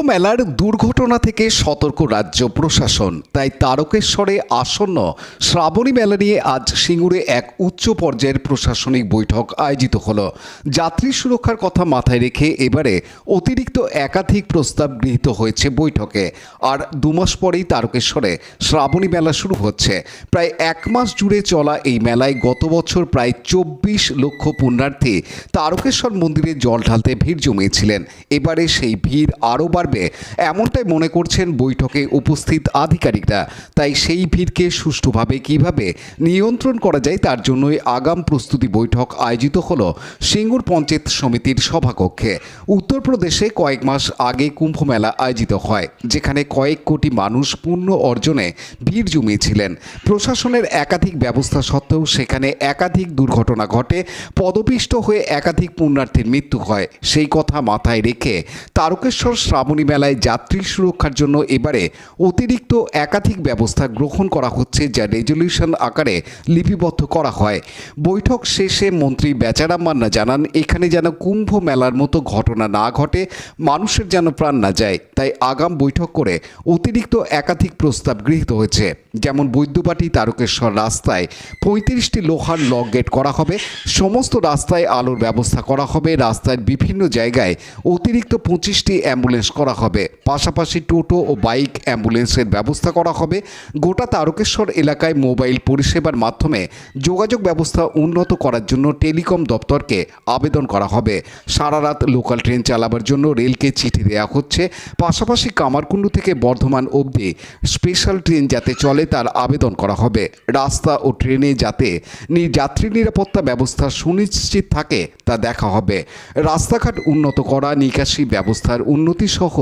মেলার দুর্ঘটনা থেকে সতর্ক রাজ্য প্রশাসন। তাই তারকেশ্বরে আসন্ন শ্রাবণী মেলা নিয়ে আজ সিঙ্গুরে এক উচ্চ পর্যায়ের প্রশাসনিক বৈঠক আয়োজিত হলো। যাত্রী সুরক্ষার কথা মাথায় রেখে এবারে অতিরিক্ত একাধিক প্রস্তাব গৃহীত হয়েছে বৈঠকে। আর 2 মাস পরেই তারকেশ্বরে শ্রাবণী মেলা শুরু হচ্ছে। প্রায় 1 মাস জুড়ে চলা এই মেলায় গত বছর প্রায় 24 লক্ষ পুণ্যার্থী তারকেশ্বর মন্দিরে জল ঢালতে ভিড় জমিয়েছিলেন। এবারে সেই ভিড় আরও বাড়বে এমনটাই মনে করছেন বৈঠকে উপস্থিত আধিকারিকরা। তাই সেই ভিড়কে সুষ্ঠুভাবে কিভাবে নিয়ন্ত্রণ করা যায় তার জন্যই আগাম প্রস্তুতি বৈঠক আয়োজিত হলো সিঙ্গুর পঞ্চায়েত সমিতির সভাকক্ষে। উত্তরপ্রদেশে কয়েক মাস আগে কুম্ভ মেলা আয়োজিত হয়, যেখানে কয়েক কোটি মানুষ পুণ্য অর্জনে ভিড় জমিয়েছিলেন। প্রশাসনের একাধিক ব্যবস্থা সত্ত্বেও সেখানে একাধিক দুর্ঘটনা ঘটে, পদপিষ্ট হয়ে একাধিক পুণ্যার্থীর মৃত্যু হয়। সেই কথা মাথায় রেখে তারকেশ্বর শ্রাবণী মেলায় যাত্রী সুরক্ষার জন্য এবারে অতিরিক্ত একাধিক ব্যবস্থা গ্রহণ করা হচ্ছে, যা রেজলিউশন আকারে লিপিবদ্ধ করা হয়। বৈঠক শেষে মন্ত্রী বেচারাম মান্না জানান, এখানে যেন কুম্ভ মেলার মতো ঘটনা না ঘটে, মানুষের যেন প্রাণ না যায়। তাই আগাম বৈঠক করে অতিরিক্ত একাধিক প্রস্তাব গৃহীত হয়েছে। যেমন বৈদ্যবাটি তারকেশ্বর রাস্তায় 35টি লোহার লক গেট করা হবে, সমস্ত রাস্তায় আলোর ব্যবস্থা করা হবে, রাস্তার বিভিন্ন জায়গায় অতিরিক্ত 25টি অ্যাম্বুলেন্স করা হবে, পাশাপাশি টোটো ও বাইক অ্যাম্বুলেন্সের ব্যবস্থা করা হবে। গোটা তারকেশ্বর এলাকায় মোবাইল পরিষেবার মাধ্যমে যোগাযোগ ব্যবস্থা উন্নত করার জন্য টেলিকম দপ্তরকে আবেদন করা হবে। সারা রাত লোকাল ট্রেন চালাবার জন্য রেলকে চিঠি দেওয়া হচ্ছে। পাশাপাশি কামারকুণ্ডু থেকে বর্ধমান অবধি স্পেশাল ট্রেন যাতে চলে তার আবেদন করা হবে। রাস্তা ও ট্রেনে যাতে যাত্রী নিরাপত্তা ব্যবস্থা সুনিশ্চিত থাকে তা দেখা হবে। রাস্তাঘাট উন্নত করা, নিকাশি ব্যবস্থার উন্নতি সহ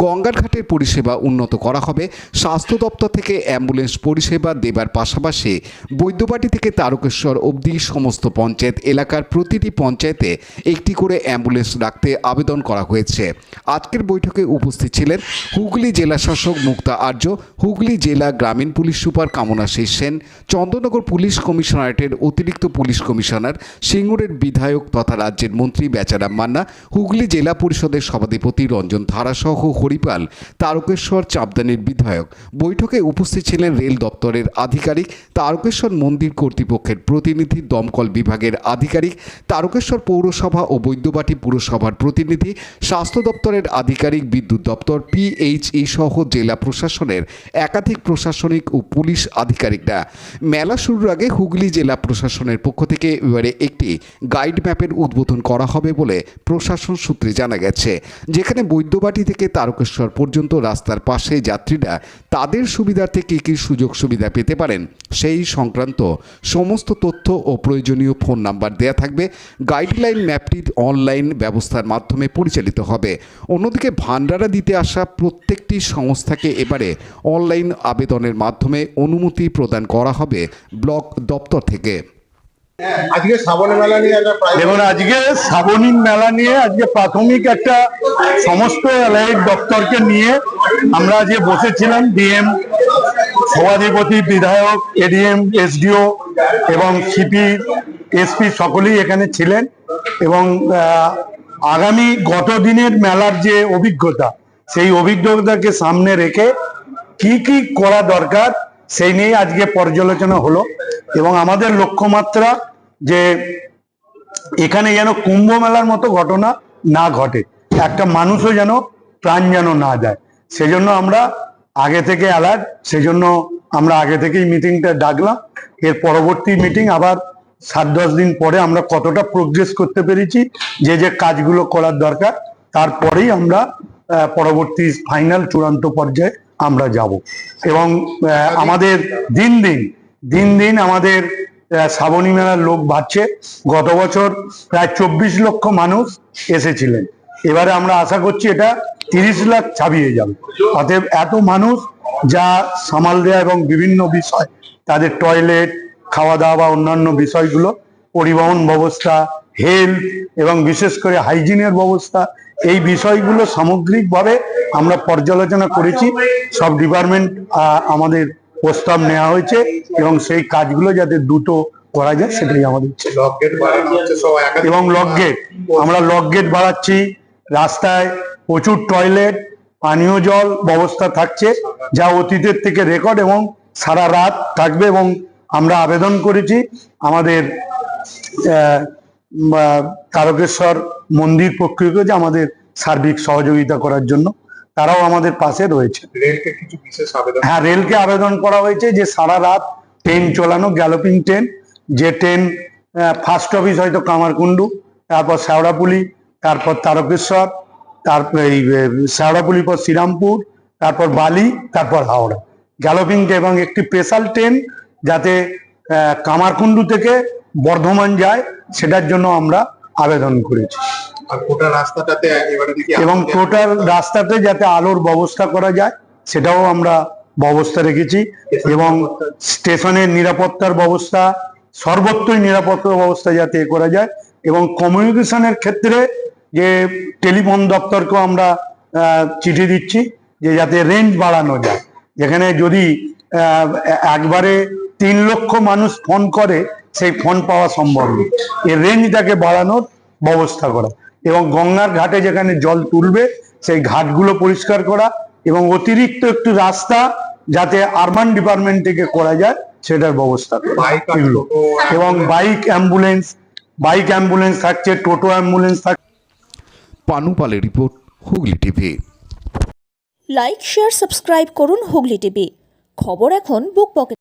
গঙ্গার ঘাটের পরিষেবা উন্নত করা হবে। স্বাস্থ্য দপ্তর থেকে অ্যাম্বুলেন্স পরিষেবা দেবার পাশাপাশি বৈদ্যবাটি থেকে তারকেশ্বর অবধি সমস্ত পঞ্চায়েত এলাকার প্রতিটি পঞ্চায়েতে একটি করে অ্যাম্বুলেন্স রাখতে আবেদন করা হয়েছে। আজকের বৈঠকে উপস্থিত ছিলেন হুগলি জেলা শাসক মুক্তা আর্য, হুগলি জেলা গ্রামীণ police super Kamanashis Sen, Chandannagar police কমিশনারেটের অতিরিক্ত পুলিশ কমিশনার, সিঙ্গুরের বিধায়ক তথা রাজ্যের মন্ত্রী বেচারাম মান্না, হুগলি জেলা পরিষদের সভাধিপতি রঞ্জন ধারাসহ হরিপাল, তারকেশ্বর চাপদানির বিধায়ক। বৈঠকে উপস্থিত ছিলেন রেল দপ্তরের আধিকারিক, তারকেশ্বর মন্দির কর্তৃপক্ষের প্রতিনিধি, দমকল বিভাগের আধিকারিক, তারকেশ্বর পৌরসভা ও বৈদ্যবাটি পুরসভার প্রতিনিধি, স্বাস্থ্য দপ্তরের আধিকারিক, বিদ্যুৎ দপ্তর, পিএইচই সহ জেলা প্রশাসনের একাধিক প্রশাসনিক ও পুলিশ আধিকারিকরা। মেলা শুরুর আগে হুগলি জেলা প্রশাসনের পক্ষ থেকে এবারে একটি গাইড ম্যাপের উদ্বোধন করা হবে বলে প্রশাসন সূত্রে জানা গেছে, যেখানে বৈদ্যবাটি থেকে তারকেশ্বর পর্যন্ত রাস্তার পাশে যাত্রীরা তাদের সুবিধার্থে কী কী সুযোগ সুবিধা পেতে পারেন সেই সংক্রান্ত সমস্ত তথ্য ও প্রয়োজনীয় ফোন নাম্বার দেয়া থাকবে। গাইডলাইন ম্যাপটি অনলাইন ব্যবস্থার মাধ্যমে পরিচালিত হবে। অন্যদিকে ভান্ডারা দিতে আসা প্রত্যেকটি সংস্থাকে এবারে অনলাইন আবেদনের মাধ্যমে অনুমতি প্রদান করা হবে ব্লক দপ্তর থেকে। আজকে শ্রাবণী মেলা নিয়ে দেখুন, আজকে শ্রাবণী মেলা নিয়ে আজকে প্রাথমিক একটা সমস্ত এলাইট দপ্তরকে নিয়ে আমরা আজকে বসেছিলাম। ডিএম, সভাধিপতি, বিধায়ক, এডিএম, এসডিও এবং সিপি, এসপি সকলেই এখানে ছিলেন এবং আগামী গত দিনের মেলার যে অভিজ্ঞতা, সেই অভিজ্ঞতাকে সামনে রেখে কি কি করা দরকার সেই নিয়ে আজকে পর্যালোচনা হলো। এবং আমাদের লক্ষ্যমাত্রা যে এখানে যেন কুম্ভ মেলার মতো ঘটনা না ঘটে, একটা মানুষও যেন প্রাণ যেন না যায়, সেজন্য আমরা আগে থেকে অ্যালার্ট। সেজন্য আমরা আগে থেকেই মিটিংটা ডাকলাম। এর পরবর্তী মিটিং আবার 7-10 দিন পরে আমরা কতটা প্রোগ্রেস করতে পেরেছি, যে যে কাজগুলো করার দরকার, তারপরেই আমরা পরবর্তী ফাইনাল চূড়ান্ত পর্যায়ে আমরা যাব। এবং আমাদের দিন দিন আমাদের শ্রাবণী মেলার লোক বাড়ছে। গত বছর প্রায় 24 লক্ষ মানুষ এসেছিলেন, এবারে আমরা আশা করছি এটা 30 লাখ ছাপিয়ে যাবে। অতএব এত মানুষ যা সামাল দেয়া এবং বিভিন্ন বিষয়, তাদের টয়লেট, খাওয়া দাওয়া বা অন্যান্য বিষয়গুলো, পরিবহন ব্যবস্থা, হেলথ এবং বিশেষ করে হাইজিনের ব্যবস্থা, এই বিষয়গুলো সামগ্রিকভাবে আমরা পর্যালোচনা করেছি। সব ডিপার্টমেন্ট আমাদের প্রস্তাব নেওয়া হয়েছে এবং সেই কাজগুলো যাতে দ্রুত করা যায় সেটাই আমাদের। এবং লক গেট, আমরা লক গেট বাড়াচ্ছি। রাস্তায় প্রচুর টয়লেট, পানীয় জল ব্যবস্থা থাকছে, যা অতীতের থেকে রেকর্ড, এবং সারা রাত থাকবে। এবং আমরা আবেদন করেছি আমাদের তারকেশ্বর মন্দির পক্ষকে যে আমাদের সার্বিক সহযোগিতা করার জন্য, তারাও আমাদের পাশে রয়েছে। রেলকে কিছু বিশেষ আবেদন? হ্যাঁ, রেলকে আবেদন করা হয়েছে যে সারা রাত ট্রেন চালানো, গ্যালোপিং ট্রেন, যে ট্রেন ফার্স্ট অফিস হয়তো কামারকুণ্ডু, তারপর শেওড়াপুলি, তারপর তারকেশ্বর, তারপর এই শেওড়াপুলি পর শ্রীরামপুর, তারপর বালি, তারপর হাওড়া গ্যালোপিং, এবং একটি স্পেশাল ট্রেন যাতে কামারকুণ্ডু থেকে বর্ধমান যায়, সেটার জন্য আমরা আবেদন করেছি। আর গোটা রাস্তাটাতে এবারে নাকি এবং টোটাল রাস্তাতে যাতে আলোর ব্যবস্থা করা যায়, সেটাও আমরা ব্যবস্থা রেখেছি। এবং স্টেশনের নিরাপত্তার ব্যবস্থা, সর্বত্রই নিরাপত্তার ব্যবস্থা যাতে করা যায়। এবং কমিউনিকেশনের ক্ষেত্রে যে টেলিফোন দপ্তরকেও আমরা চিঠি দিচ্ছি যে যাতে রেঞ্জ বাড়ানো যায়। যেখানে যদি একবারে 3 লক্ষ মানুষ ফোন করে, সেই ফোন পাওয়া সম্ভব নয়, এই রেঞ্জটাকে বাড়ানোর ব্যবস্থা করা। এবং গঙ্গার ঘাটে যেখানে জল তুলবে, সেই ঘাটগুলো পরিষ্কার করা, এবং অতিরিক্ত একটু রাস্তা যাতে আরবান ডিপার্টমেন্ট থেকে করা যায়, সেটার ব্যবস্থা করা। বাইক আর এগুলো। টোটো এবং বাইক অ্যাম্বুলেন্স থাকছে, টোটো অ্যাম্বুলেন্স থাকছে। পানু পালের report, Hooghly TV. Like, share, subscribe করুন হুগলি টিভি। খবর এখন বুক পকেট।